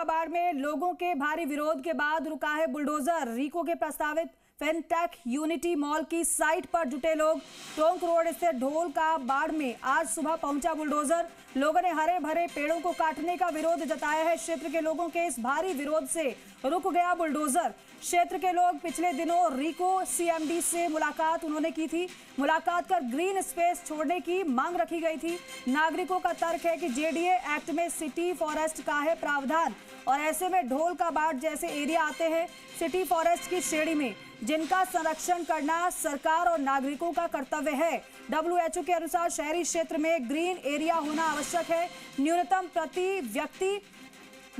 काबाड़ में लोगों के भारी विरोध के बाद रुका है बुलडोजर। रीको के प्रस्तावित फिनटेक यूनिटी मॉल की साइट पर जुटे लोग। टोंक रोड स्थित ढोल का बाड़ में आज सुबह पहुंचा बुलडोजर। लोगों ने हरे भरे पेड़ों को काटने का विरोध जताया है। क्षेत्र के लोगों के इस भारी विरोध से रुक गया बुलडोजर। क्षेत्र के लोग पिछले दिनों रीको सीएमडी से मुलाकात उन्होंने की थी। मुलाकात कर ग्रीन स्पेस छोड़ने की मांग रखी गई थी। नागरिकों का तर्क है कि जेडीए एक्ट में सिटी फॉरेस्ट का है प्रावधान और ऐसे में ढोल का बाड़ जैसे एरिया आते हैं सिटी फॉरेस्ट की श्रेणी में, जिनका संरक्षण करना सरकार और नागरिकों का कर्तव्य है। WHO के अनुसार शहरी क्षेत्र में ग्रीन एरिया होना आवश्यक है। न्यूनतम प्रति व्यक्ति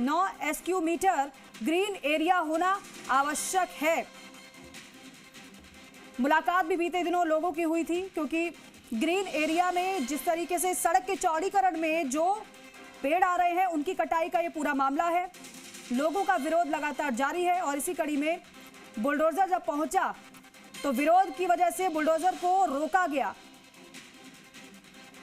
9 स्क्यू मीटर ग्रीन एरिया होना आवश्यक है। मुलाकात भी बीते दिनों लोगों की हुई थी, क्योंकि ग्रीन एरिया में जिस तरीके से सड़क के चौड़ीकरण में जो पेड़ आ रहे हैं उनकी कटाई का ये पूरा मामला है। लोगों का विरोध लगातार जारी है और इसी कड़ी में बुलडोजर जब पहुंचा तो विरोध की वजह से बुलडोजर को रोका गया।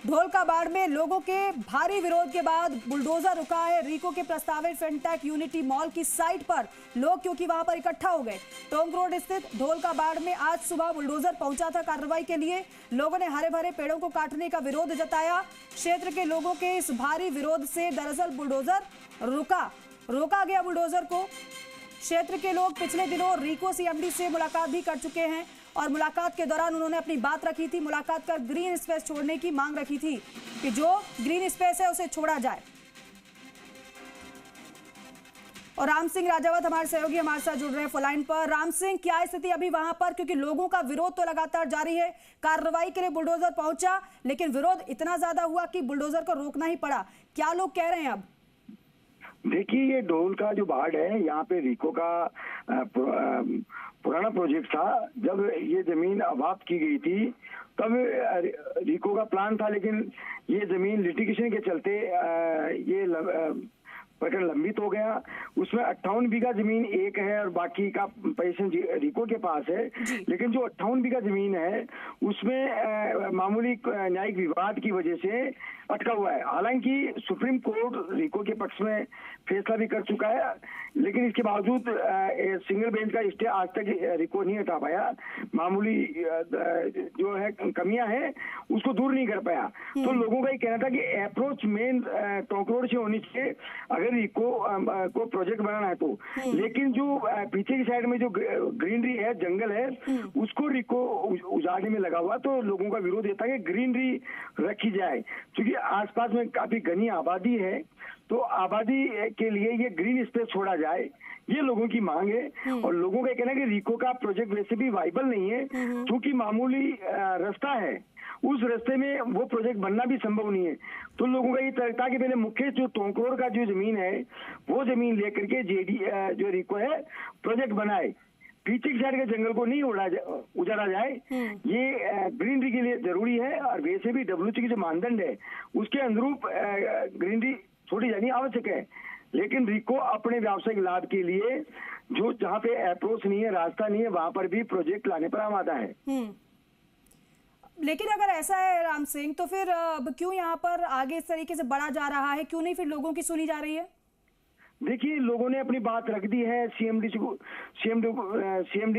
ढोल का बाड़ में लोगों के भारी विरोध के बाद बुलडोजर रुका है रीको के प्रस्तावित फिनटेक यूनिटी मॉल की साइट पर। लोग क्योंकि वहां पर इकट्ठा हो गए। टोंक रोड स्थित ढोल का बाड़ में आज सुबह बुलडोजर पहुंचा था कार्रवाई के लिए। लोगों ने हरे भरे पेड़ों को काटने का विरोध जताया। क्षेत्र के लोगों के इस भारी विरोध से दरअसल बुलडोजर रोका गया बुलडोजर को। क्षेत्र के लोग पिछले दिनों रीको सीएमडी से मुलाकात भी कर चुके हैं और मुलाकात के दौरान उन्होंने अपनी बात रखी थी। मुलाकात कर ग्रीन स्पेस छोड़ने की मांग रखी थी कि जो ग्रीन स्पेस है उसे छोड़ा जाए। और राम सिंह राजावत हमारे सहयोगी हमारे साथ जुड़ रहे हैं फोनलाइन पर। राम सिंह, क्या स्थिति अभी वहां पर, क्योंकि लोगों का विरोध तो लगातार जारी है। कार्रवाई के लिए बुलडोजर पहुंचा लेकिन विरोध इतना ज्यादा हुआ कि बुलडोजर को रोकना ही पड़ा। क्या लोग कह रहे हैं अब? देखिए, ये ढोल का जो बाड़ है, यहाँ पे रीको का पुराना प्रोजेक्ट था। जब ये जमीन आबाद की गई थी तब रीको का प्लान था, लेकिन ये जमीन लिटिगेशन के चलते ये प्रकरण लंबित हो गया। उसमें 58 बीघा जमीन एक है और बाकी का पोजीशन रीको के पास है। लेकिन जो 58 बीघा जमीन है उसमें मामूली न्यायिक विवाद की वजह से अटका हुआ है। हालांकि सुप्रीम कोर्ट रीको के पक्ष में फैसला भी कर चुका है, लेकिन इसके बावजूद सिंगल बेंच का स्टे आज तक रीको नहीं हटा पाया। मामूली जो है कमियां हैं उसको दूर नहीं कर पाया। तो लोगों का ये कहना था कि अप्रोच मेन टोंक रोड से होनी चाहिए अगर रीको को प्रोजेक्ट बनाना है तो। लेकिन जो पीछे की साइड में जो ग्रीनरी है, जंगल है, उसको रीको उजाड़ने में लगा हुआ। तो लोगों का विरोध ये था कि ग्रीनरी रखी जाए, क्योंकि आसपास में काफी घनी आबादी है, तो आबादी के लिए ये ग्रीन स्पेस छोड़ा जाए, ये लोगों की मांग है। और लोगों का कहना है कि रीको का प्रोजेक्ट वैसे भी वाइबल नहीं है, क्योंकि मामूली रास्ता है, उस रास्ते में वो प्रोजेक्ट बनना भी संभव नहीं है। तो लोगों का ये तर्क था कि पहले मुख्य जो टोंक रोड का जो जमीन है वो जमीन लेकर के जो रीको है प्रोजेक्ट बनाए, पीछे की साइड के जंगल को नहीं उजाड़ा जाए। ये ग्रीनरी के लिए जरूरी है और वैसे भी WHO की जो मानदंड है उसके अनुरूप ग्रीनरी छोड़ी जानी आवश्यक है। लेकिन रीको अपने व्यावसायिक लाभ के लिए जो जहाँ पे अप्रोच नहीं है, रास्ता नहीं है, वहां पर भी प्रोजेक्ट लाने पर आमादा है। लेकिन अगर ऐसा है राम सिंह, तो फिर अब क्यों यहाँ पर आगे इस तरीके से बढ़ा जा रहा है? क्यों नहीं फिर लोगों की सुनी जा रही है? देखिए, लोगों ने अपनी बात रख दी है। सीएमडी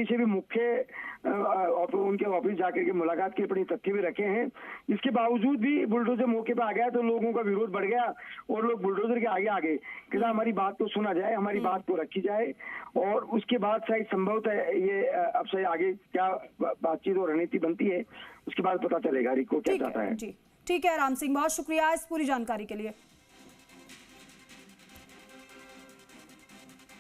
से भी मुख्य उनके ऑफिस जाकर के मुलाकात के अपनी तथ्य भी रखे हैं। इसके बावजूद भी बुलडोजर मौके पर आ गया तो लोगों का विरोध बढ़ गया और लोग बुलडोजर के आगे आ गए कि हमारी बात को सुना जाए, हमारी बात को रखी जाए। और उसके बाद शायद संभवतः ये अब से आगे क्या बातचीत और रणनीति बनती है उसके बाद पता चलेगा रीको क्या चाहता है। ठीक है राम सिंह, बहुत शुक्रिया इस पूरी जानकारी के लिए।